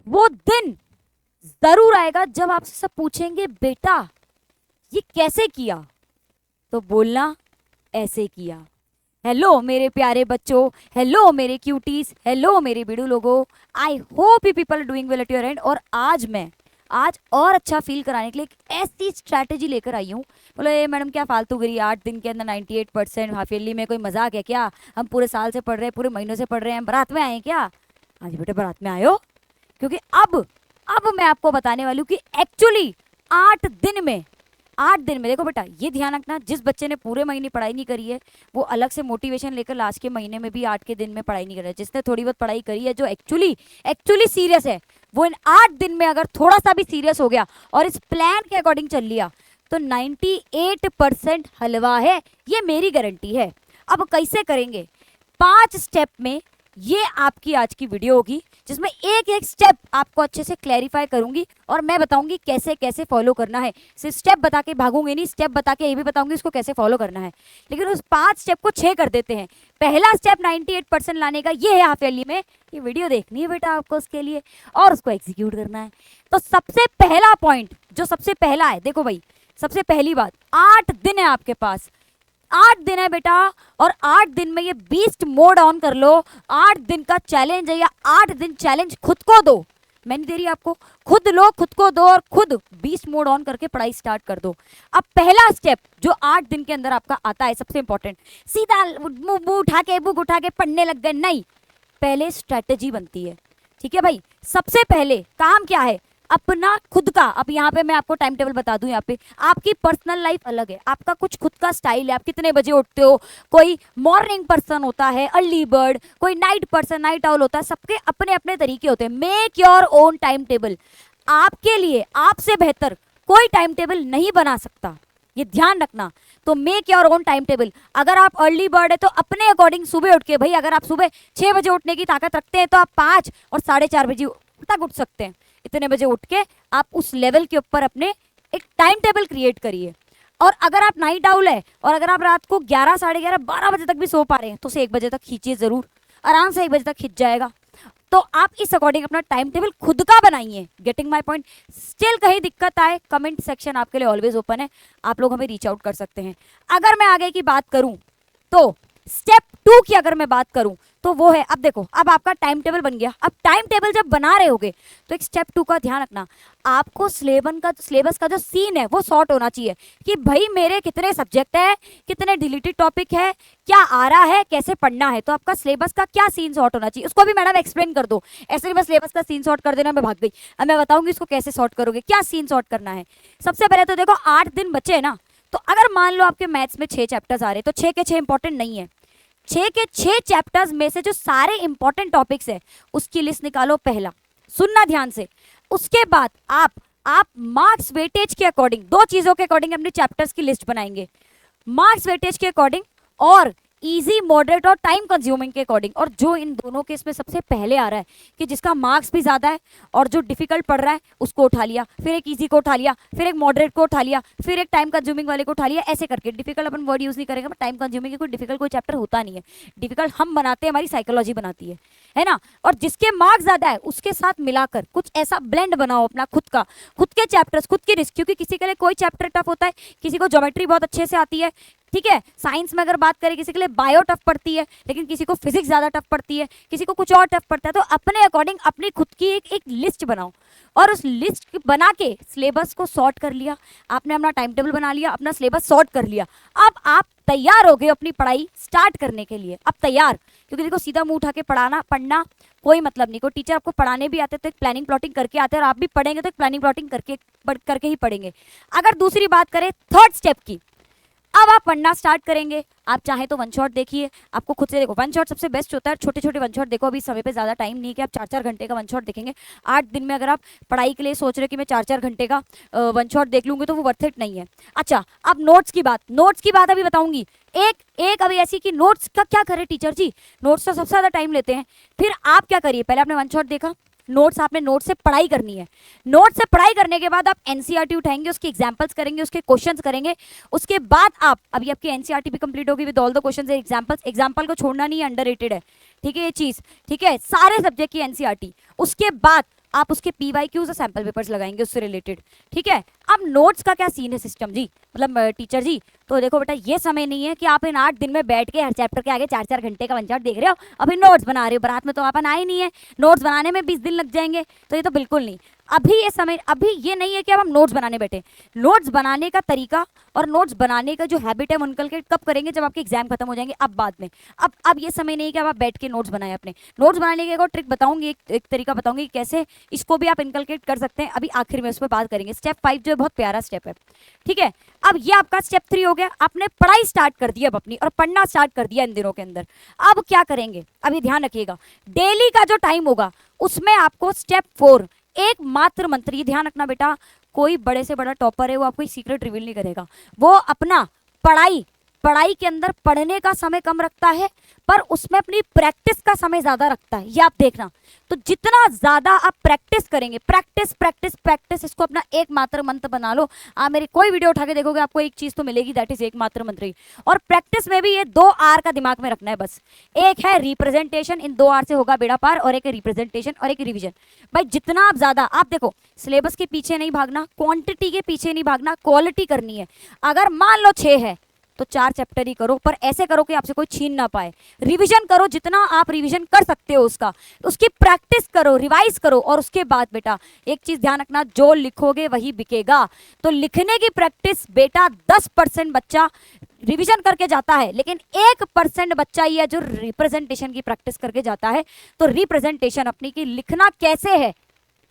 वो दिन जरूर आएगा जब आपसे सब पूछेंगे बेटा ये कैसे किया, तो बोलना ऐसे किया। हेलो मेरे प्यारे बच्चों, हेलो मेरे क्यूटीज, हेलो मेरे बिडू लोगो, I hope you people are doing well at your end. और आज और अच्छा फील कराने के लिए एक ऐसी स्ट्रैटेजी लेकर आई हूँ। बोलो ये मैडम क्या फालतू गिरी, 8 दिन के अंदर 98% हाफ ईयरली में कोई मजाक है क्या? हम पूरे साल से पढ़ रहे हैं, पूरे महीनों से पढ़ रहे हैं, हम बारात में आए हैं क्या? हाँ जी बेटे बारात में आए हो, क्योंकि अब मैं आपको बताने वाली हूँ कि एक्चुअली 8 दिन में देखो बेटा, ये ध्यान रखना, जिस बच्चे ने पूरे महीने पढ़ाई नहीं करी है वो अलग से मोटिवेशन लेकर लास्ट के महीने में भी 8 के दिन में पढ़ाई नहीं कर रहा है। जिसने थोड़ी बहुत पढ़ाई करी है, जो एक्चुअली सीरियस है, वो इन 8 दिन में अगर थोड़ा सा भी सीरियस हो गया और इस प्लान के अकॉर्डिंग चल लिया तो 98% हलवा है, ये मेरी गारंटी है। अब कैसे करेंगे? 5 स्टेप में ये आपकी आज की वीडियो होगी, जिसमें एक एक स्टेप आपको अच्छे से क्लैरिफाई करूंगी और मैं बताऊंगी कैसे कैसे फॉलो करना है। सिर्फ स्टेप बता के भागूंगी नहीं, स्टेप बता के ये भी बताऊंगी इसको कैसे फॉलो करना है। लेकिन उस 5 स्टेप को 6 कर देते हैं। पहला स्टेप 98% लाने का ये है हाफ ईयरली में, ये वीडियो देखनी है बेटा आपको उसके लिए और उसको एग्जीक्यूट करना है। तो सबसे पहला पॉइंट जो सबसे पहला है, देखो भाई सबसे पहली बात, 8 दिन है आपके पास, 8 दिन है बेटा, और 8 दिन में ये बीस्ट मोड ऑन कर लो। 8 दिन का चैलेंज है, या 8 दिन चैलेंज खुद को दो, मैं नहीं दे रही आपको, खुद लो, खुद को दो और खुद बीस्ट मोड ऑन करके पढ़ाई स्टार्ट कर दो। अब पहला स्टेप जो 8 दिन के अंदर आपका आता है, सबसे इंपॉर्टेंट, सीधा बुक उठा के पढ़ने लग गए, नहीं, पहले स्ट्रेटेजी बनती है। ठीक है भाई, सबसे पहले काम क्या है? अपना खुद का, अब यहाँ पे मैं आपको टाइम टेबल बता दूं, यहाँ पे आपकी पर्सनल लाइफ अलग है, आपका कुछ खुद का स्टाइल है, आप कितने बजे उठते हो, कोई मॉर्निंग पर्सन होता है अर्ली बर्ड, कोई नाइट पर्सन नाइट आउल होता है, सबके अपने अपने तरीके होते हैं। Make your own time table, आपके लिए आपसे बेहतर कोई टाइम टेबल नहीं बना सकता, ये ध्यान रखना। तो make your own time table. अगर आप अर्ली बर्ड है तो अपने अकॉर्डिंग सुबह उठ के, भाई अगर आप सुबह 6 बजे उठने की ताकत रखते हैं तो आप 5 और 4:30 बजे तक उठ सकते हैं। इतने बजे उठ के आप उस लेवल के ऊपर अपने एक टाइम टेबल क्रिएट करिए। और अगर आप नाइट आउल है और अगर आप रात को 11, 11:30, 12 बजे तक भी सो पा रहे हैं तो उसे 1 बजे तक खींचिए जरूर, आराम से 1 बजे तक खींच जाएगा। तो आप इस अकॉर्डिंग अपना टाइम टेबल खुद का बनाइए। Getting my point? स्टिल कहीं दिक्कत आए, कमेंट सेक्शन आपके लिए ऑलवेज ओपन है, आप लोग हमें रीच आउट कर सकते हैं। अगर मैं आगे की बात करूं तो स्टेप 2 की अगर मैं बात करूं तो वो है, अब देखो, अब आपका टाइम टेबल बन गया। अब टाइम टेबल जब बना रहे होगे तो एक स्टेप 2 का ध्यान रखना, आपको सिलेबस का जो सीन है वो सॉर्ट होना चाहिए कि भाई मेरे कितने सब्जेक्ट है, कितने डिलीटेड टॉपिक है, क्या आ रहा है, कैसे पढ़ना है। तो आपका सिलेबस का क्या सीन सॉर्ट होना चाहिए, उसको भी मैडम एक्सप्लेन कर दो। ऐसे नहीं बस सिलेबस का सीन सॉर्ट कर देना मैं भाग गई, अब मैं बताऊंगी इसको कैसे सॉर्ट करोगे, क्या सीन सॉर्ट करना है। सबसे पहले तो देखो 8 दिन बचे है ना, तो अगर मान लो आपके मैथ्स में 6 चैप्टर्स आ रहे हैं तो 6 के 6 इंपॉर्टेंट नहीं है, 6 के 6 चैप्टर्स में से जो सारे इंपॉर्टेंट टॉपिक्स है उसकी लिस्ट निकालो। पहला सुनना ध्यान से, उसके बाद आप मार्क्स वेटेज के अकॉर्डिंग, 2 चीजों के अकॉर्डिंग अपने चैप्टर्स की लिस्ट बनाएंगे, मार्क्स वेटेज के अकॉर्डिंग और इजी, मॉडरेट और टाइम कंज्यूमिंग के अकॉर्डिंग। और जो इन दोनों के इसमें सबसे पहले आ रहा है कि जिसका मार्क्स भी ज्यादा है और जो डिफिकल्ट पढ़ रहा है उसको उठा लिया, फिर एक इजी को उठा लिया, फिर एक मॉडरेट को उठा लिया, फिर एक टाइम कंज्यूमिंग वाले को उठा लिया, ऐसे करके। डिफिकल्ट अपन वर्ड यूज नहीं करेंगे, टाइम कंज्यूमिंग कोई डिफिकल्ट कोई चैप्टर होता नहीं है, डिफिकल्ट हम बनाते हैं, हमारी साइकोलॉजी बनाती है ना। और जिसके मार्क्स ज्यादा है उसके साथ मिलाकर कुछ ऐसा ब्लेंड बनाओ अपना खुद का, खुद के चैप्टर्स, खुद की रिस्क, क्योंकि किसी के लिए कोई चैप्टर टफ होता है, किसी को ज्योमेट्री बहुत अच्छे से आती है, ठीक है। साइंस में अगर बात करें किसी के लिए बायो टफ पड़ती है, लेकिन किसी को फिजिक्स ज्यादा टफ पड़ती है, किसी को कुछ और टफ पड़ता है। तो अपने अकॉर्डिंग अपनी खुद की एक लिस्ट बनाओ और उस लिस्ट बना के सिलेबस को सॉर्ट कर लिया आपने, अपना टाइम टेबल बना लिया, अपना सिलेबस सॉर्ट कर लिया। अब आप तैयार हो गए अपनी पढ़ाई स्टार्ट करने के लिए, अब तैयार, क्योंकि देखो सीधा मुंह उठा के पढ़ना कोई मतलब नहीं। कोई टीचर आपको पढ़ाने भी आते तो एक प्लानिंग प्लॉटिंग करके आते हैं, और आप भी पढ़ेंगे तो एक प्लानिंग प्लॉटिंग करके ही पढ़ेंगे। अगर दूसरी बात करें 3rd स्टेप की, अब आप पढ़ना स्टार्ट करेंगे। आप चाहे तो वन शॉट देखिए, आपको खुद से देखो, वन शॉट सबसे बेस्ट होता है। छोटे छोटे वन शॉट देखो, अभी समय पे ज्यादा टाइम नहीं है कि आप 4-4 घंटे का वन शॉट देखेंगे। 8 दिन में अगर आप पढ़ाई के लिए सोच रहे कि मैं 4-4 घंटे का वन शॉट देख लूंगी तो वो वर्थ इट नहीं है। अच्छा, अब नोट्स की बात अभी बताऊंगी। एक अभी ऐसी कि नोट्स का क्या करे टीचर जी, नोट्स तो सबसे ज्यादा टाइम लेते हैं। फिर आप क्या करिए, पहले आपने वन शॉट देखा, नोट्स आपने नोट से पढ़ाई करनी है। नोट से पढ़ाई करने के बाद आप एनसीईआरटी उठाएंगे, उसके एग्जांपल्स करेंगे, उसके क्वेश्चंस करेंगे। उसके बाद आप, अभी आपकी एनसीईआरटी भी कंप्लीट होगी with all the questions and examples. Example को छोड़ना नहीं है, अंडररेटेड है, ठीक है ये चीज, ठीक है, सारे सब्जेक्ट की एनसीईआरटी। उसके बाद आप उसके PYQs और सैम्पल पेपर्स लगाएंगे उससे रिलेटेड, ठीक है। अब नोट्स का क्या सीन है सिस्टम जी, मतलब टीचर जी, तो देखो बेटा ये समय नहीं है कि आप इन 8 दिन में बैठ के हर चैप्टर के आगे 4-4 घंटे का वन शॉट देख रहे हो, अभी नोट्स बना रहे हो, बारात में तो आप आए नहीं है, नोट्स बनाने में 20 दिन लग जाएंगे, तो ये तो बिल्कुल नहीं। अभी ये समय, अभी ये नहीं है कि अब हम नोट्स बनाने बैठे। नोट्स बनाने का तरीका और नोट्स बनाने का जो हैबिट है इनकलकेट कब करेंगे, जब आपके एग्जाम खत्म हो जाएंगे, अब बाद में। अब ये समय नहीं है कि अब आप बैठ के नोट्स बनाए अपने। नोट्स बनाने की एक और ट्रिक बताऊंगी, एक तरीका बताऊंगी कैसे इसको भी आप इनकलकेट कर सकते हैं, अभी आखिर में उस पर बात करेंगे। स्टेप 5 जो है बहुत प्यारा स्टेप है, ठीक है। अब ये आपका स्टेप 3 हो गया, आपने पढ़ाई स्टार्ट कर दी अब अपनी, और पढ़ना स्टार्ट कर दिया इन दिनों के अंदर। अब क्या करेंगे, अभी ध्यान रखिएगा, डेली का जो टाइम होगा उसमें आपको स्टेप 4 एक मात्र मंत्र, ये ध्यान रखना बेटा, कोई बड़े से बड़ा टॉपर है वो आपको सीक्रेट रिवील नहीं करेगा, वो अपना पढ़ाई के अंदर पढ़ने का समय कम रखता है पर उसमें अपनी प्रैक्टिस का समय ज्यादा रखता है, ये आप देखना। तो जितना ज्यादा आप प्रैक्टिस करेंगे, प्रैक्टिस प्रैक्टिस प्रैक्टिस, इसको अपना एक मात्र मंत्र बना लो। आप मेरी कोई वीडियो उठा के देखोगे आपको एक चीज तो मिलेगी, दैट इज एक मात्र मंत्र ही। और प्रैक्टिस में भी ये 2 R का दिमाग में रखना है बस। एक है रिप्रेजेंटेशन, इन 2 R से होगा बेड़ा पार, और एक है रिप्रेजेंटेशन और एक रिविजन। भाई जितना आप ज्यादा, आप देखो सिलेबस के पीछे नहीं भागना, क्वांटिटी के पीछे नहीं भागना, क्वालिटी करनी है। अगर मान लो 6 है तो 4 चैप्टर ही करो, पर ऐसे करो कि आपसे कोई छीन ना पाए। रिवीजन करो, जितना आप रिवीजन कर सकते हो उसका, उसकी प्रैक्टिस करो, रिवाइज करो। और उसके बाद बेटा एक चीज ध्यान रखना, जो लिखोगे वही बिकेगा। तो लिखने की प्रैक्टिस बेटा 10% बच्चा रिवीजन करके जाता है, लेकिन 1% बच्चा ही है जो रिप्रेजेंटेशन की प्रैक्टिस करके जाता है। तो रिप्रेजेंटेशन अपनी की लिखना कैसे है,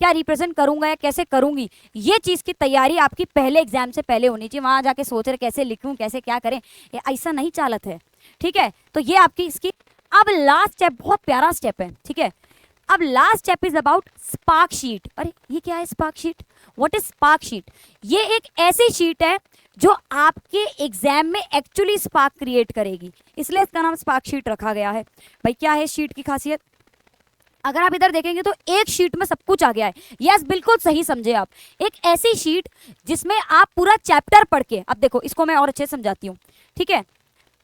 क्या रिप्रेजेंट करूंगा या कैसे करूंगी, ये चीज की तैयारी आपकी पहले एग्जाम से पहले होनी चाहिए। वहां जाके सोच रहे कैसे लिखूं, कैसे क्या करें, ये ऐसा नहीं चालत है, ठीक है। तो ये आपकी इसकी। अब लास्ट स्टेप बहुत प्यारा स्टेप है, ठीक है। अब last step is about spark sheet. अरे ये क्या है spark sheet, what is spark sheet? ये एक ऐसी शीट है जो आपके एग्जाम में एक्चुअली स्पार्क क्रिएट करेगी, इसलिए इसका नाम स्पार्क शीट रखा गया है। भाई क्या है शीट की खासियत, अगर आप इधर देखेंगे तो एक शीट में सब कुछ आ गया है। यस बिल्कुल सही समझे आप, एक ऐसी शीट जिसमें आप पूरा चैप्टर पढ़ के, अब देखो इसको मैं और अच्छे से समझाती हूँ, ठीक है।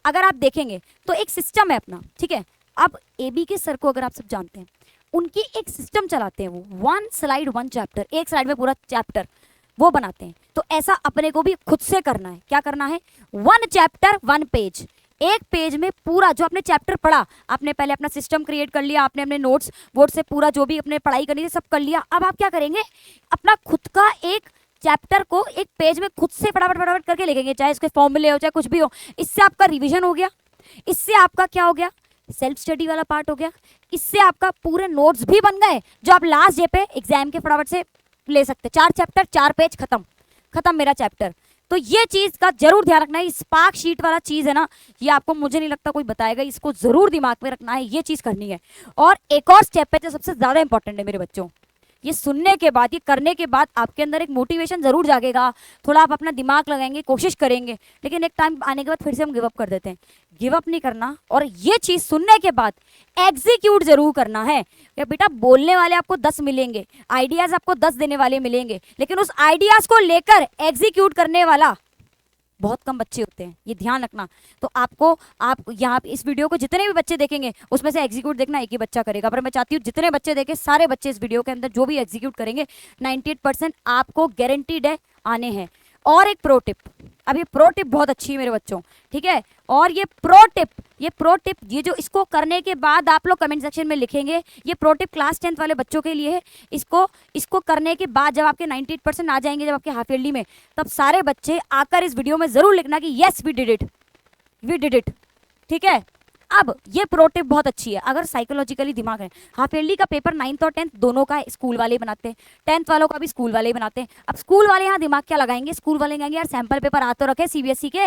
अगर आप देखेंगे तो एक सिस्टम है अपना, ठीक है। अब AB के सर को अगर आप सब जानते हैं, उनकी एक सिस्टम चलाते हैं, वो 1 स्लाइड 1 चैप्टर, एक स्लाइड में पूरा चैप्टर वो बनाते हैं। तो ऐसा अपने को भी खुद से करना है। क्या करना है, 1 चैप्टर 1 पेज, एक पेज में पूरा जो आपने चैप्टर पढ़ा, आपने पहले अपना सिस्टम क्रिएट कर लिया, आपने अपने नोट्स बोर्ड से पूरा जो भी अपने पढ़ाई करनी थी सब कर लिया। अब आप क्या करेंगे, अपना खुद का एक चैप्टर को एक पेज में खुद से फटाफट फटाफट करके लिखेंगे, चाहे इसके फॉर्मूले हो चाहे कुछ भी हो। इससे आपका रिवीजन हो गया, इससे आपका क्या हो गया, सेल्फ स्टडी वाला पार्ट हो गया, इससे आपका पूरे नोट्स भी बन गए जो आप लास्ट डे पे एग्जाम के फटाफट से ले सकते। 4 चैप्टर 4 पेज, खत्म मेरा चैप्टर। तो ये चीज का जरूर ध्यान रखना है। स्पार्क शीट वाला चीज है ना, ये आपको मुझे नहीं लगता कोई बताएगा, इसको जरूर दिमाग में रखना है, ये चीज करनी है। और एक और स्टेप है जो सबसे ज्यादा इंपॉर्टेंट है मेरे बच्चों, ये सुनने के बाद, ये करने के बाद आपके अंदर एक मोटिवेशन जरूर जागेगा, थोड़ा आप अपना दिमाग लगाएंगे, कोशिश करेंगे, लेकिन एक टाइम आने के बाद फिर से हम गिव अप कर देते हैं। गिव अप नहीं करना, और ये चीज सुनने के बाद एग्जीक्यूट जरूर करना है। या बेटा बोलने वाले आपको 10 मिलेंगे, आइडियाज आपको 10 देने वाले मिलेंगे, लेकिन उस आइडियाज को लेकर एग्जीक्यूट करने वाला बहुत कम बच्चे होते हैं, ये ध्यान रखना। तो आप यहाँ इस वीडियो को जितने भी बच्चे देखेंगे उसमें से एग्जीक्यूट देखना एक ही बच्चा करेगा, पर मैं चाहती हूँ जितने बच्चे देखें सारे बच्चे इस वीडियो के अंदर जो भी एग्जीक्यूट करेंगे 98% आपको गारंटीड है आने हैं। और एक प्रो टिप, अब ये प्रो टिप बहुत अच्छी है मेरे बच्चों, ठीक है। और ये प्रो टिप ये जो इसको करने के बाद आप लोग कमेंट सेक्शन में लिखेंगे, ये प्रो टिप क्लास 10th वाले बच्चों के लिए है। इसको करने के बाद जब आपके 98% आ जाएंगे, जब आपके हाफ ईयरली में, तब सारे बच्चे आकर इस वीडियो में जरूर लिखना कि यस वी डिड इट, ठीक है। अब ये प्रो टिप बहुत अच्छी है, अगर साइकोलॉजिकली दिमाग है। हाफ ईयरली का पेपर 9th और 10th दोनों का स्कूल वाले ही बनाते हैं, 10th वालों का भी स्कूल वाले ही बनाते हैं। अब स्कूल वाले यहाँ दिमाग क्या लगाएंगे, स्कूल वाले कहेंगे यार सैंपल पेपर आ तो रखे CBSE के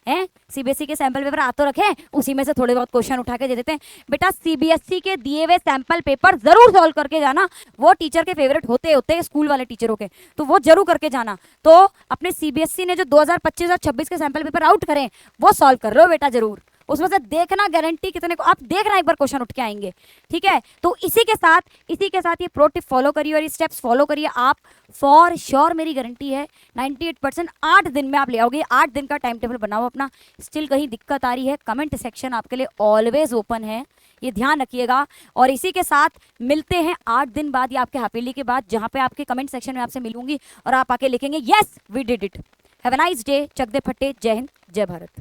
हैं, CBSE के सैंपल पेपर आ तो रखे, उसी में से थोड़े बहुत क्वेश्चन उठा के दे देते हैं। बेटा CBSE के दिए हुए सैंपल पेपर जरूर सॉल्व करके जाना, वो टीचर के फेवरेट होते हैं स्कूल वाले टीचरों के, तो वो जरूर करके जाना। तो अपने CBSE ने जो 2025 और 26 के सैंपल पेपर आउट करें वो सॉल्व कर लो बेटा जरूर, उसमें से देखना गारंटी कितने को आप देखना एक बार क्वेश्चन उठ के आएंगे, ठीक है। तो इसी के साथ ये प्रो टिप फॉलो करिए और ये स्टेप्स फॉलो करिए, आप फॉर श्योर मेरी गारंटी है 98% 8 दिन में आप ले आओगे। 8 दिन का टाइम टेबल बनाओ अपना। स्टिल कहीं दिक्कत आ रही है, कमेंट सेक्शन आपके लिए ऑलवेज ओपन है, ये ध्यान रखिएगा। और इसी के साथ मिलते हैं 8 दिन बाद या आपके हैप्पीली के बाद, जहां पे आपके कमेंट सेक्शन में आपसे मिलूंगी और आप आके लिखेंगे yes we did it. Have a nice day, चक दे फट्टे, जय हिंद, जय भारत।